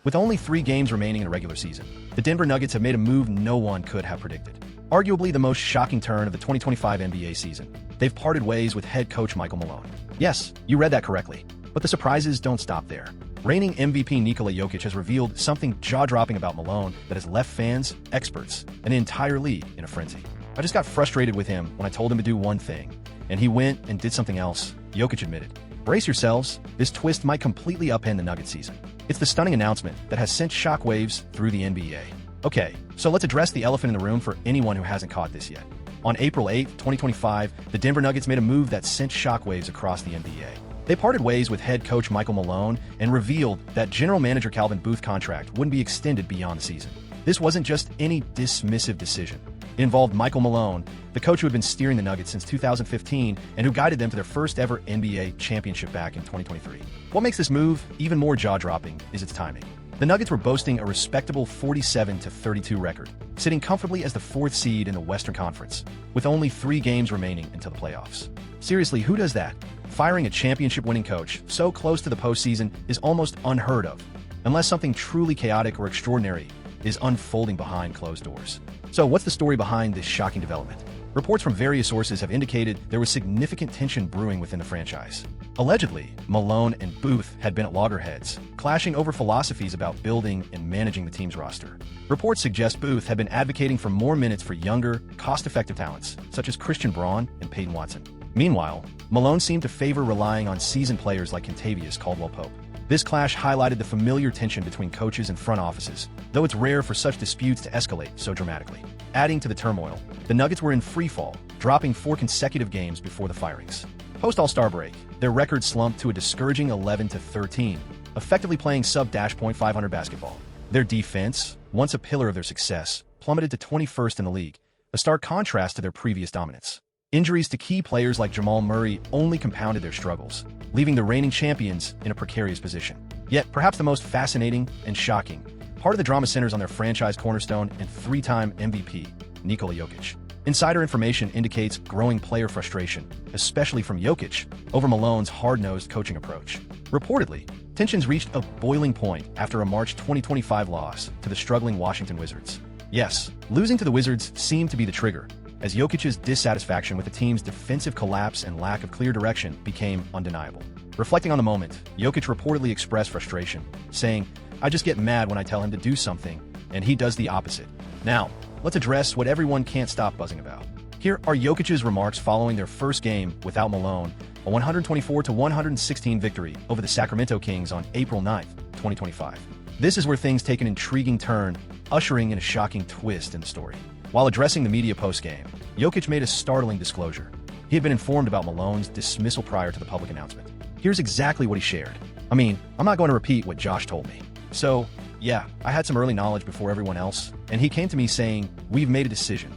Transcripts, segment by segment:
With only 3 games remaining in the regular season, the Denver Nuggets have made a move no one could have predicted. Arguably the most shocking turn of the 2025 NBA season. They've parted ways with head coach Michael Malone. Yes, you read that correctly. But the surprises don't stop there. Reigning MVP Nikola Jokic has revealed something jaw-dropping about Malone that has left fans, experts, and the entire league in a frenzy. I just got frustrated with him when I told him to do one thing, and he went and did something else, Jokic admitted. Brace yourselves, this twist might completely upend the Nuggets season. It's the stunning announcement that has sent shockwaves through the NBA. Okay, so let's address the elephant in the room for anyone who hasn't caught this yet. On April 8, 2025, the Denver Nuggets made a move that sent shockwaves across the NBA. They parted ways with head coach Michael Malone and revealed that general manager Calvin Booth's contract wouldn't be extended beyond the season. This wasn't just any dismissive decision. It involved Michael Malone, the coach who had been steering the Nuggets since 2015 and who guided them to their first ever NBA championship back in 2023. What makes this move even more jaw-dropping is its timing. The Nuggets were boasting a respectable 47-32 record, sitting comfortably as the 4th seed in the Western Conference, with only 3 games remaining until the playoffs. Seriously, who does that? Firing a championship-winning coach so close to the postseason is almost unheard of, unless something truly chaotic or extraordinary is unfolding behind closed doors. So what's the story behind this shocking development? Reports from various sources have indicated there was significant tension brewing within the franchise. Allegedly, Malone and Booth had been at loggerheads, clashing over philosophies about building and managing the team's roster. Reports suggest Booth had been advocating for more minutes for younger, cost-effective talents, such as Christian Braun and Peyton Watson. Meanwhile, Malone seemed to favor relying on seasoned players like Kentavious Caldwell-Pope. This clash highlighted the familiar tension between coaches and front offices, though it's rare for such disputes to escalate so dramatically. Adding to the turmoil, the Nuggets were in freefall, dropping 4 consecutive games before the firings. Post-All-Star break, their record slumped to a discouraging 11-13, effectively playing sub-.500 basketball. Their defense, once a pillar of their success, plummeted to 21st in the league, a stark contrast to their previous dominance. Injuries to key players like Jamal Murray only compounded their struggles, leaving the reigning champions in a precarious position. Yet, perhaps the most fascinating and shocking, part of the drama centers on their franchise cornerstone and 3-time MVP, Nikola Jokic. Insider information indicates growing player frustration, especially from Jokic, over Malone's hard-nosed coaching approach. Reportedly, tensions reached a boiling point after a March 2025 loss to the struggling Washington Wizards. Yes, losing to the Wizards seemed to be the trigger, as Jokic's dissatisfaction with the team's defensive collapse and lack of clear direction became undeniable. Reflecting on the moment, Jokic reportedly expressed frustration, saying, "I just get mad when I tell him to do something, and he does the opposite." Now, let's address what everyone can't stop buzzing about. Here are Jokic's remarks following their first game without Malone, a 124-116 victory over the Sacramento Kings on April 9, 2025. This is where things take an intriguing turn, ushering in a shocking twist in the story. While addressing the media post-game, Jokic made a startling disclosure. He had been informed about Malone's dismissal prior to the public announcement. Here's exactly what he shared. I'm not going to repeat what Josh told me. So, yeah, I had some early knowledge before everyone else, and he came to me saying, "We've made a decision."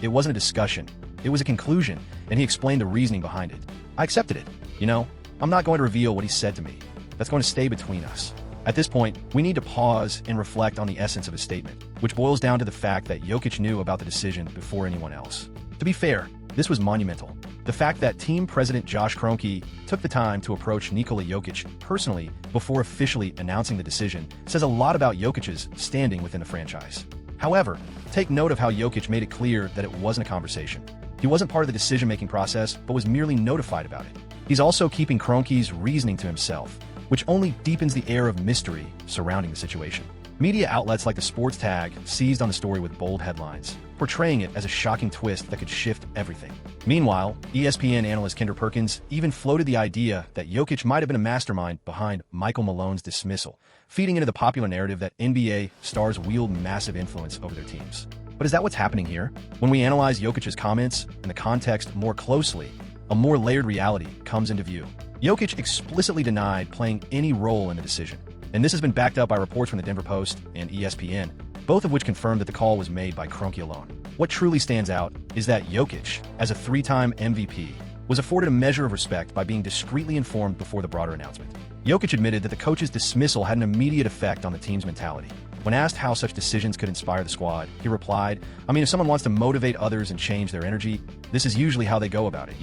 It wasn't a discussion. It was a conclusion, and he explained the reasoning behind it. I accepted it. I'm not going to reveal what he said to me. That's going to stay between us. At this point, we need to pause and reflect on the essence of his statement, which boils down to the fact that Jokic knew about the decision before anyone else. To be fair, this was monumental. The fact that team president Josh Kroenke took the time to approach Nikola Jokic personally before officially announcing the decision says a lot about Jokic's standing within the franchise. However, take note of how Jokic made it clear that it wasn't a conversation. He wasn't part of the decision-making process, but was merely notified about it. He's also keeping Kroenke's reasoning to himself, which only deepens the air of mystery surrounding the situation. Media outlets like the Sports Tag seized on the story with bold headlines, portraying it as a shocking twist that could shift everything. Meanwhile, ESPN analyst Kendra Perkins even floated the idea that Jokic might have been a mastermind behind Michael Malone's dismissal, feeding into the popular narrative that NBA stars wield massive influence over their teams. But is that what's happening here? When we analyze Jokic's comments and the context more closely, a more layered reality comes into view. Jokic explicitly denied playing any role in the decision, and this has been backed up by reports from the Denver Post and ESPN, both of which confirmed that the call was made by Kroenke alone. What truly stands out is that Jokic, as a 3-time MVP, was afforded a measure of respect by being discreetly informed before the broader announcement. Jokic admitted that the coach's dismissal had an immediate effect on the team's mentality. When asked how such decisions could inspire the squad, he replied, "If someone wants to motivate others and change their energy, this is usually how they go about it,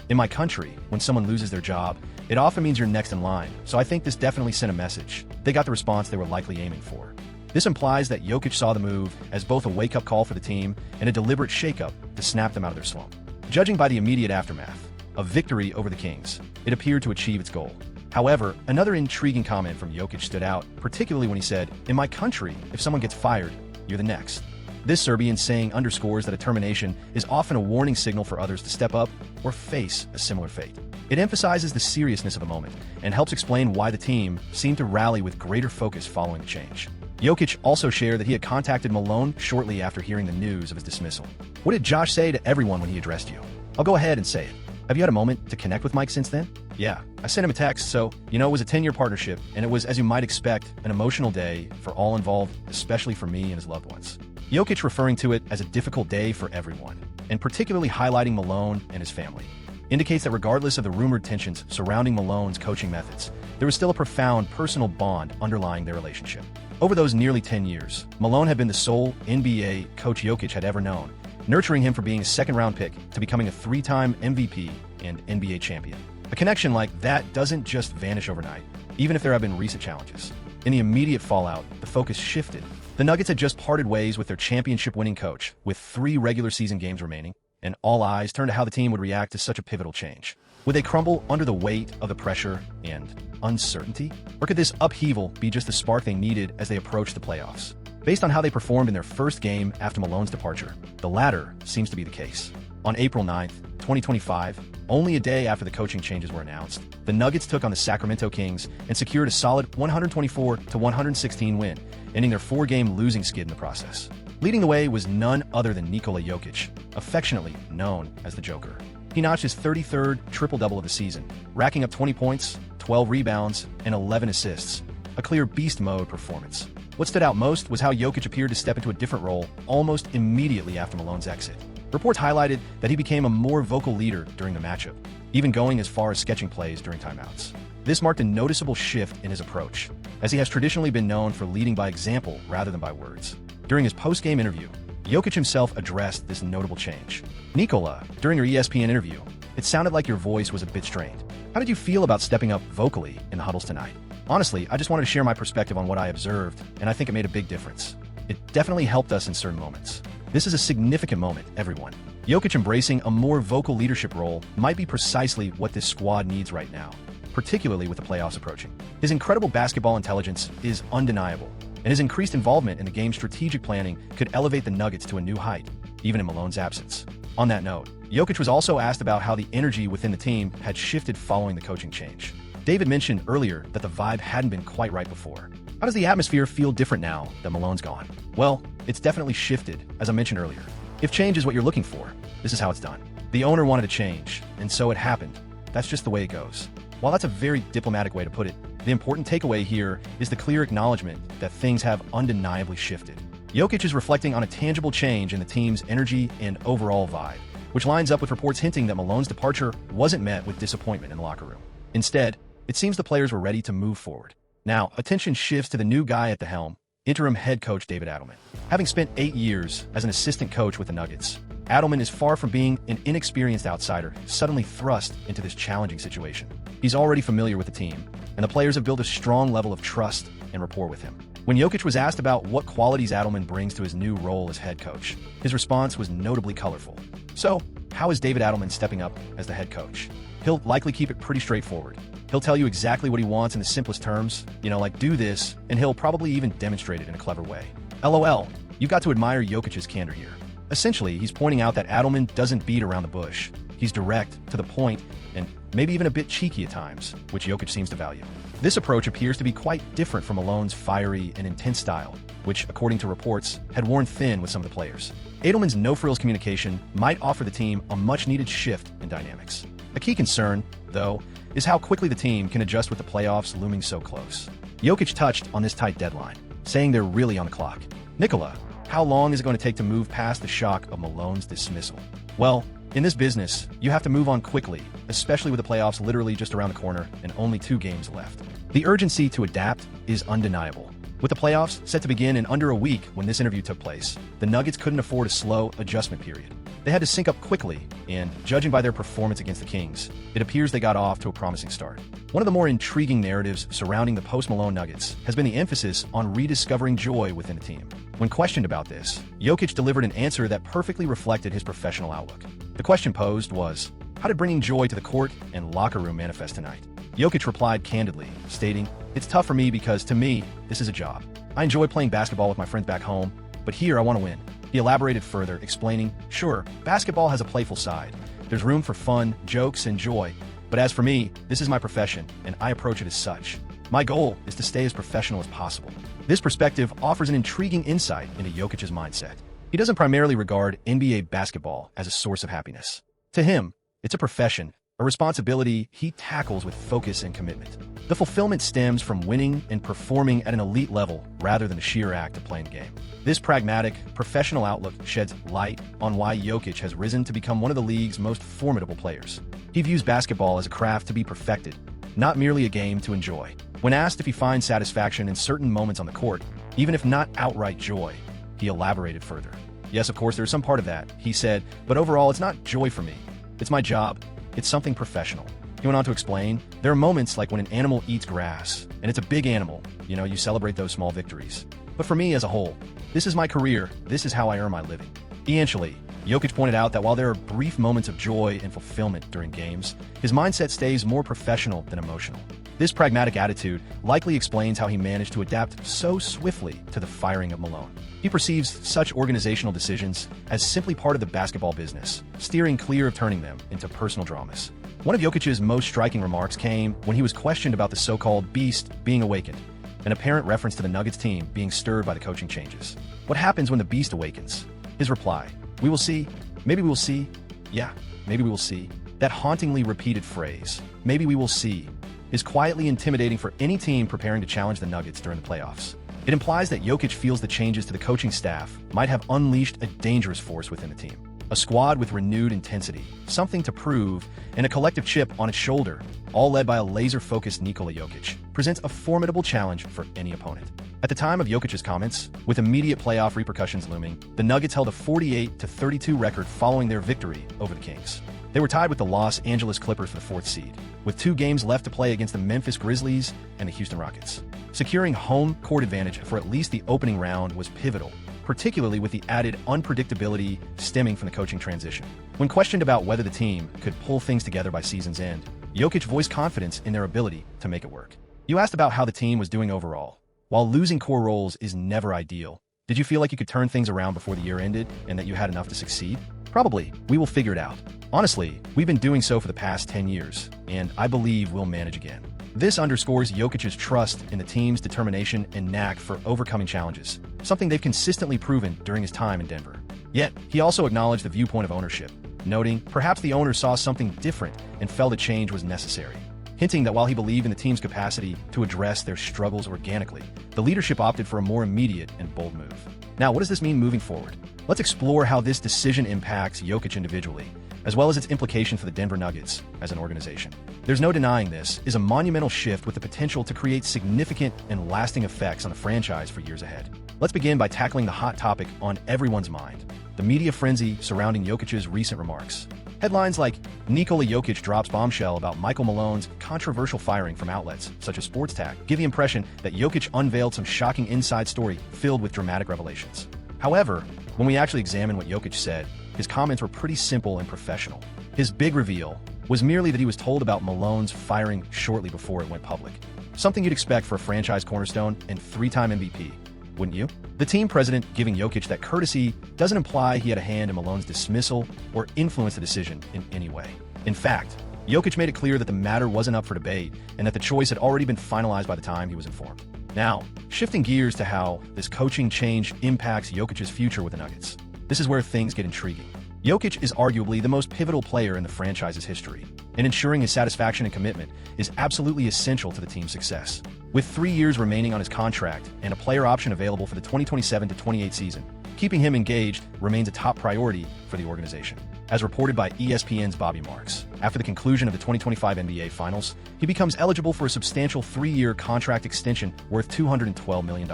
In my country, when someone loses their job, it often means you're next in line, so I think this definitely sent a message. They got the response they were likely aiming for. This implies that Jokic saw the move as both a wake-up call for the team and a deliberate shakeup to snap them out of their slump. Judging by the immediate aftermath, a victory over the Kings, it appeared to achieve its goal. However, another intriguing comment from Jokic stood out, particularly when he said, "In my country, if someone gets fired, you're the next." This Serbian saying underscores that a termination is often a warning signal for others to step up or face a similar fate. It emphasizes the seriousness of the moment and helps explain why the team seemed to rally with greater focus following the change. Jokic also shared that he had contacted Malone shortly after hearing the news of his dismissal. "What did Josh say to everyone when he addressed you?" "I'll go ahead and say it. Have you had a moment to connect with Mike since then?" "Yeah, I sent him a text, so, it was a 10-year partnership, and it was, as you might expect, an emotional day for all involved, especially for me and his loved ones." Jokic referring to it as a difficult day for everyone, and particularly highlighting Malone and his family, indicates that regardless of the rumored tensions surrounding Malone's coaching methods, there was still a profound personal bond underlying their relationship. Over those nearly 10 years, Malone had been the sole NBA coach Jokic had ever known, nurturing him from being a second-round pick to becoming a 3-time MVP and NBA champion. A connection like that doesn't just vanish overnight, even if there have been recent challenges. In the immediate fallout, the focus shifted. The Nuggets had just parted ways with their championship-winning coach, with 3 regular season games remaining, and all eyes turned to how the team would react to such a pivotal change. Would they crumble under the weight of the pressure and uncertainty? Or could this upheaval be just the spark they needed as they approached the playoffs? Based on how they performed in their first game after Malone's departure, the latter seems to be the case. On April 9th, 2025, only a day after the coaching changes were announced, the Nuggets took on the Sacramento Kings and secured a solid 124-116 win, ending their 4-game losing skid in the process. Leading the way was none other than Nikola Jokic, affectionately known as the Joker. He notched his 33rd triple-double of the season, racking up 20 points, 12 rebounds, and 11 assists, a clear beast mode performance. What stood out most was how Jokic appeared to step into a different role almost immediately after Malone's exit. Reports highlighted that he became a more vocal leader during the matchup, even going as far as sketching plays during timeouts. This marked a noticeable shift in his approach, as he has traditionally been known for leading by example rather than by words. During his post-game interview, Jokic himself addressed this notable change. "Nikola, during your ESPN interview, it sounded like your voice was a bit strained. How did you feel about stepping up vocally in the huddles tonight?" "Honestly, I just wanted to share my perspective on what I observed, and I think it made a big difference. It definitely helped us in certain moments. This is a significant moment, everyone." Jokic embracing a more vocal leadership role might be precisely what this squad needs right now, particularly with the playoffs approaching. His incredible basketball intelligence is undeniable, and his increased involvement in the game's strategic planning could elevate the Nuggets to a new height, even in Malone's absence. On that note, Jokic was also asked about how the energy within the team had shifted following the coaching change. David mentioned earlier that the vibe hadn't been quite right before. How does the atmosphere feel different now that Malone's gone? Well, it's definitely shifted, as I mentioned earlier. If change is what you're looking for, this is how it's done. The owner wanted to change, and so it happened. That's just the way it goes. While that's a very diplomatic way to put it, the important takeaway here is the clear acknowledgement that things have undeniably shifted. Jokic is reflecting on a tangible change in the team's energy and overall vibe, which lines up with reports hinting that Malone's departure wasn't met with disappointment in the locker room. Instead, it seems the players were ready to move forward. Now, attention shifts to the new guy at the helm, interim head coach David Adelman. Having spent 8 years as an assistant coach with the Nuggets, Adelman is far from being an inexperienced outsider suddenly thrust into this challenging situation. He's already familiar with the team, and the players have built a strong level of trust and rapport with him. When Jokic was asked about what qualities Adelman brings to his new role as head coach, his response was notably colorful. So, how is David Adelman stepping up as the head coach? He'll likely keep it pretty straightforward. He'll tell you exactly what he wants in the simplest terms, like do this, and he'll probably even demonstrate it in a clever way. LOL, you've got to admire Jokic's candor here. Essentially, he's pointing out that Adelman doesn't beat around the bush. He's direct, to the point, and maybe even a bit cheeky at times, which Jokic seems to value. This approach appears to be quite different from Malone's fiery and intense style, which, according to reports, had worn thin with some of the players. Adelman's no-frills communication might offer the team a much-needed shift in dynamics. A key concern, though, is how quickly the team can adjust with the playoffs looming so close. Jokic touched on this tight deadline, saying they're really on the clock. "Nikola, how long is it going to take to move past the shock of Malone's dismissal?" Well, in this business, you have to move on quickly, especially with the playoffs literally just around the corner and only 2 games left. The urgency to adapt is undeniable. With the playoffs set to begin in under a week when this interview took place, the Nuggets couldn't afford a slow adjustment period. They had to sync up quickly, and judging by their performance against the Kings, it appears they got off to a promising start. One of the more intriguing narratives surrounding the post-Malone Nuggets has been the emphasis on rediscovering joy within the team. When questioned about this, Jokic delivered an answer that perfectly reflected his professional outlook. The question posed was, how did bringing joy to the court and locker room manifest tonight? Jokic replied candidly, stating, "It's tough for me because, to me, this is a job. I enjoy playing basketball with my friends back home, but here I want to win." He elaborated further, explaining, "Sure, basketball has a playful side. There's room for fun, jokes, and joy. But as for me, this is my profession, and I approach it as such. My goal is to stay as professional as possible." This perspective offers an intriguing insight into Jokic's mindset. He doesn't primarily regard NBA basketball as a source of happiness. To him, it's a profession, a responsibility he tackles with focus and commitment. The fulfillment stems from winning and performing at an elite level rather than the sheer act of playing the game. This pragmatic, professional outlook sheds light on why Jokic has risen to become one of the league's most formidable players. He views basketball as a craft to be perfected, not merely a game to enjoy. When asked if he finds satisfaction in certain moments on the court, even if not outright joy, he elaborated further. "Yes, of course, there's some part of that," he said, "but overall, it's not joy for me. It's my job. It's something professional." He went on to explain, "There are moments like when an animal eats grass, and it's a big animal. You celebrate those small victories. But for me as a whole, this is my career. This is how I earn my living." Eventually, Jokic pointed out that while there are brief moments of joy and fulfillment during games, his mindset stays more professional than emotional. This pragmatic attitude likely explains how he managed to adapt so swiftly to the firing of Malone. He perceives such organizational decisions as simply part of the basketball business, steering clear of turning them into personal dramas. One of Jokic's most striking remarks came when he was questioned about the so-called beast being awakened, an apparent reference to the Nuggets team being stirred by the coaching changes. "What happens when the beast awakens?" His reply, "We will see. Maybe we will see. Yeah, maybe we will see." That hauntingly repeated phrase, "maybe we will see," is quietly intimidating for any team preparing to challenge the Nuggets during the playoffs. It implies that Jokic feels the changes to the coaching staff might have unleashed a dangerous force within the team. A squad with renewed intensity, something to prove, and a collective chip on its shoulder, all led by a laser-focused Nikola Jokic, presents a formidable challenge for any opponent. At the time of Jokic's comments, with immediate playoff repercussions looming, the Nuggets held a 48-32 record following their victory over the Kings. They were tied with the Los Angeles Clippers for the 4th seed, with 2 games left to play against the Memphis Grizzlies and the Houston Rockets. Securing home court advantage for at least the opening round was pivotal, particularly with the added unpredictability stemming from the coaching transition. When questioned about whether the team could pull things together by season's end, Jokic voiced confidence in their ability to make it work. You asked about how the team was doing overall. While losing core roles is never ideal, did you feel like you could turn things around before the year ended and that you had enough to succeed? Probably. We will figure it out. Honestly, we've been doing so for the past 10 years, and I believe we'll manage again. This underscores Jokic's trust in the team's determination and knack for overcoming challenges, something they've consistently proven during his time in Denver. Yet, he also acknowledged the viewpoint of ownership, noting perhaps the owner saw something different and felt a change was necessary, hinting that while he believed in the team's capacity to address their struggles organically, the leadership opted for a more immediate and bold move. Now, what does this mean moving forward? Let's explore how this decision impacts Jokic individually, as well as its implication for the Denver Nuggets as an organization. There's no denying this is a monumental shift with the potential to create significant and lasting effects on the franchise for years ahead. Let's begin by tackling the hot topic on everyone's mind, the media frenzy surrounding Jokic's recent remarks. Headlines like Nikola Jokic drops bombshell about Michael Malone's controversial firing from outlets such as SportsTag give the impression that Jokic unveiled some shocking inside story filled with dramatic revelations. However, when we actually examine what Jokic said, his comments were pretty simple and professional. His big reveal was merely that he was told about Malone's firing shortly before it went public. Something you'd expect for a franchise cornerstone and 3-time MVP, wouldn't you? The team president giving Jokic that courtesy doesn't imply he had a hand in Malone's dismissal or influenced the decision in any way. In fact, Jokic made it clear that the matter wasn't up for debate and that the choice had already been finalized by the time he was informed. Now, shifting gears to how this coaching change impacts Jokic's future with the Nuggets. This is where things get intriguing. Jokic is arguably the most pivotal player in the franchise's history, and ensuring his satisfaction and commitment is absolutely essential to the team's success. With 3 years remaining on his contract and a player option available for the 2027-28 season, keeping him engaged remains a top priority for the organization. As reported by ESPN's Bobby Marks, after the conclusion of the 2025 NBA Finals, he becomes eligible for a substantial 3-year contract extension worth $212 million.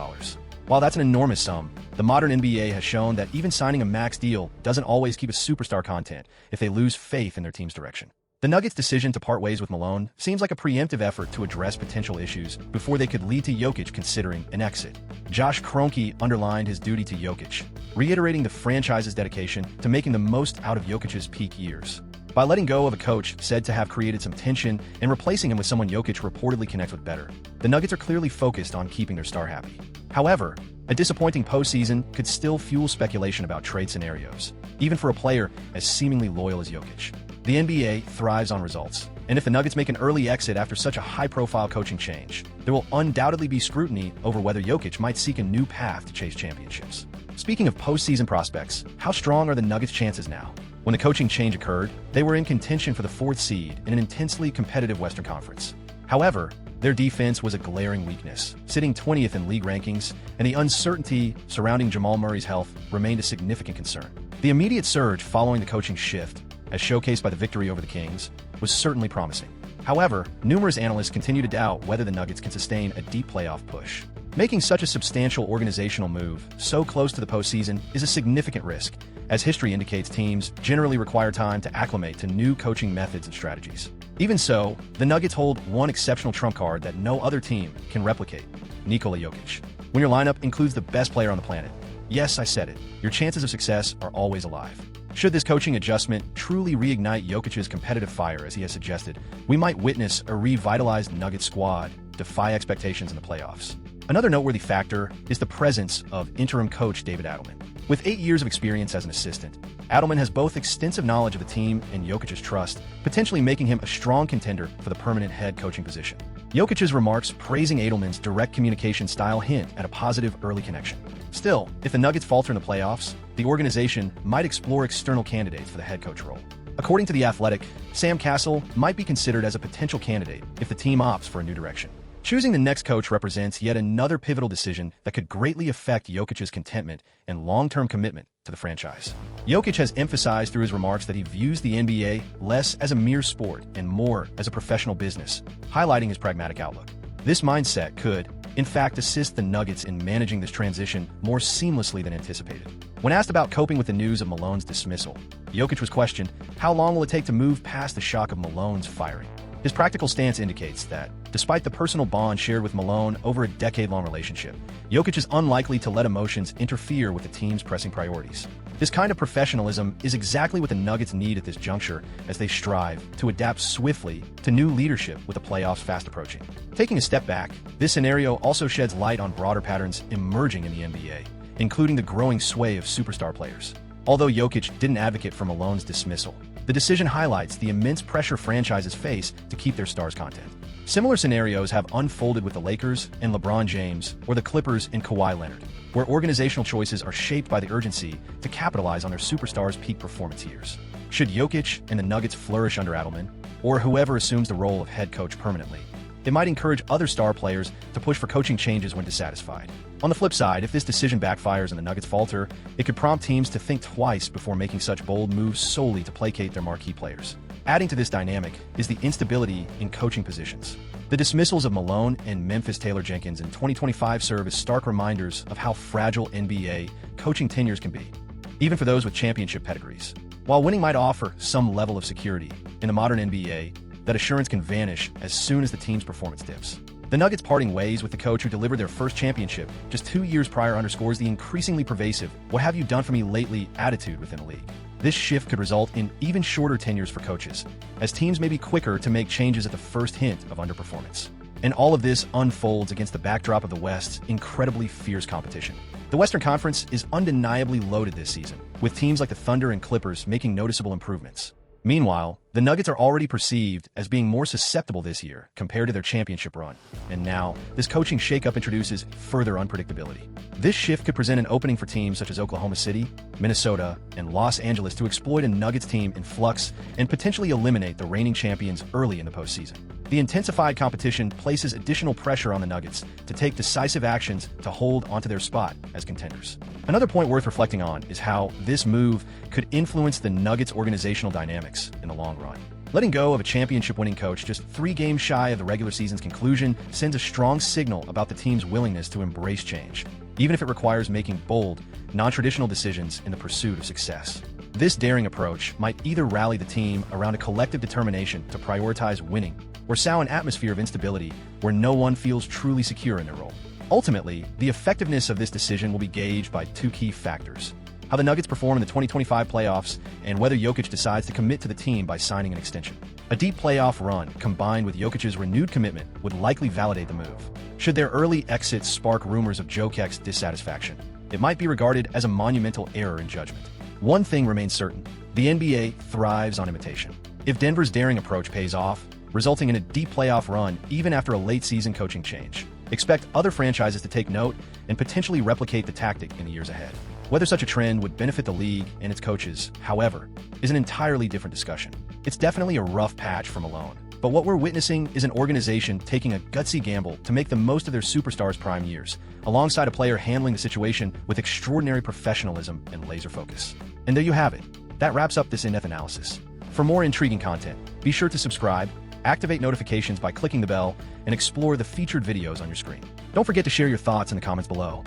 While that's an enormous sum, the modern NBA has shown that even signing a max deal doesn't always keep a superstar content if they lose faith in their team's direction. The Nuggets' decision to part ways with Malone seems like a preemptive effort to address potential issues before they could lead to Jokic considering an exit. Josh Kroenke underlined his duty to Jokic, reiterating the franchise's dedication to making the most out of Jokic's peak years. By letting go of a coach said to have created some tension and replacing him with someone Jokic reportedly connects with better, the Nuggets are clearly focused on keeping their star happy. However, a disappointing postseason could still fuel speculation about trade scenarios, even for a player as seemingly loyal as Jokic. The NBA thrives on results, and if the Nuggets make an early exit after such a high-profile coaching change, there will undoubtedly be scrutiny over whether Jokic might seek a new path to chase championships. Speaking of postseason prospects, how strong are the Nuggets' chances now? When the coaching change occurred, they were in contention for the 4th seed in an intensely competitive Western Conference. However, their defense was a glaring weakness, sitting 20th in league rankings, and the uncertainty surrounding Jamal Murray's health remained a significant concern. The immediate surge following the coaching shift, as showcased by the victory over the Kings, was certainly promising. However, numerous analysts continue to doubt whether the Nuggets can sustain a deep playoff push. Making such a substantial organizational move so close to the postseason is a significant risk, as history indicates teams generally require time to acclimate to new coaching methods and strategies. Even so, the Nuggets hold one exceptional trump card that no other team can replicate: Nikola Jokic. When your lineup includes the best player on the planet, yes, I said it, your chances of success are always alive. Should this coaching adjustment truly reignite Jokic's competitive fire, as he has suggested, we might witness a revitalized Nuggets squad defy expectations in the playoffs. Another noteworthy factor is the presence of interim coach David Adelman. With 8 years of experience as an assistant, Adelman has both extensive knowledge of the team and Jokic's trust, potentially making him a strong contender for the permanent head coaching position. Jokic's remarks praising Adelman's direct communication style hint at a positive early connection. Still, if the Nuggets falter in the playoffs, the organization might explore external candidates for the head coach role. According to The Athletic, Sam Cassell might be considered as a potential candidate if the team opts for a new direction. Choosing the next coach represents yet another pivotal decision that could greatly affect Jokic's contentment and long-term commitment to the franchise. Jokic has emphasized through his remarks that he views the NBA less as a mere sport and more as a professional business, highlighting his pragmatic outlook. This mindset could, in fact, assist the Nuggets in managing this transition more seamlessly than anticipated. When asked about coping with the news of Malone's dismissal, Jokic was questioned, how long will it take to move past the shock of Malone's firing? His practical stance indicates that, despite the personal bond shared with Malone over a decade-long relationship, Jokic is unlikely to let emotions interfere with the team's pressing priorities. This kind of professionalism is exactly what the Nuggets need at this juncture as they strive to adapt swiftly to new leadership with the playoffs fast approaching. Taking a step back, this scenario also sheds light on broader patterns emerging in the NBA, including the growing sway of superstar players. Although Jokic didn't advocate for Malone's dismissal, the decision highlights the immense pressure franchises face to keep their stars' content. Similar scenarios have unfolded with the Lakers and LeBron James, or the Clippers and Kawhi Leonard, where organizational choices are shaped by the urgency to capitalize on their superstars' peak performance years. Should Jokic and the Nuggets flourish under Adelman, or whoever assumes the role of head coach permanently, it might encourage other star players to push for coaching changes when dissatisfied. On the flip side, if this decision backfires and the Nuggets falter, it could prompt teams to think twice before making such bold moves solely to placate their marquee players. Adding to this dynamic is the instability in coaching positions. The dismissals of Malone and Memphis Taylor-Jenkins in 2025 serve as stark reminders of how fragile NBA coaching tenures can be, even for those with championship pedigrees. While winning might offer some level of security, in the modern NBA, that assurance can vanish as soon as the team's performance dips. The Nuggets parting ways with the coach who delivered their first championship just 2 years prior underscores the increasingly pervasive "what have you done for me lately" attitude within the league. This shift could result in even shorter tenures for coaches, as teams may be quicker to make changes at the first hint of underperformance. And all of this unfolds against the backdrop of the West's incredibly fierce competition. The Western Conference is undeniably loaded this season, with teams like the Thunder and Clippers making noticeable improvements. Meanwhile, the Nuggets are already perceived as being more susceptible this year compared to their championship run, and now this coaching shakeup introduces further unpredictability. This shift could present an opening for teams such as Oklahoma City, Minnesota, and Los Angeles to exploit a Nuggets team in flux and potentially eliminate the reigning champions early in the postseason. The intensified competition places additional pressure on the Nuggets to take decisive actions to hold onto their spot as contenders. Another point worth reflecting on is how this move could influence the Nuggets' organizational dynamics in the long run. Letting go of a championship-winning coach just 3 games shy of the regular season's conclusion sends a strong signal about the team's willingness to embrace change, even if it requires making bold, non-traditional decisions in the pursuit of success. This daring approach might either rally the team around a collective determination to prioritize winning or sow an atmosphere of instability where no one feels truly secure in their role. Ultimately, the effectiveness of this decision will be gauged by 2 key factors: how the Nuggets perform in the 2025 playoffs and whether Jokic decides to commit to the team by signing an extension. A deep playoff run combined with Jokic's renewed commitment would likely validate the move. Should their early exit spark rumors of Jokic's dissatisfaction, it might be regarded as a monumental error in judgment. One thing remains certain: the NBA thrives on imitation. If Denver's daring approach pays off, resulting in a deep playoff run even after a late-season coaching change, expect other franchises to take note and potentially replicate the tactic in the years ahead. Whether such a trend would benefit the league and its coaches, however, is an entirely different discussion. It's definitely a rough patch for Malone, but what we're witnessing is an organization taking a gutsy gamble to make the most of their superstars' prime years, alongside a player handling the situation with extraordinary professionalism and laser focus. And there you have it. That wraps up this in-depth analysis. For more intriguing content, be sure to subscribe, activate notifications by clicking the bell, and explore the featured videos on your screen. Don't forget to share your thoughts in the comments below.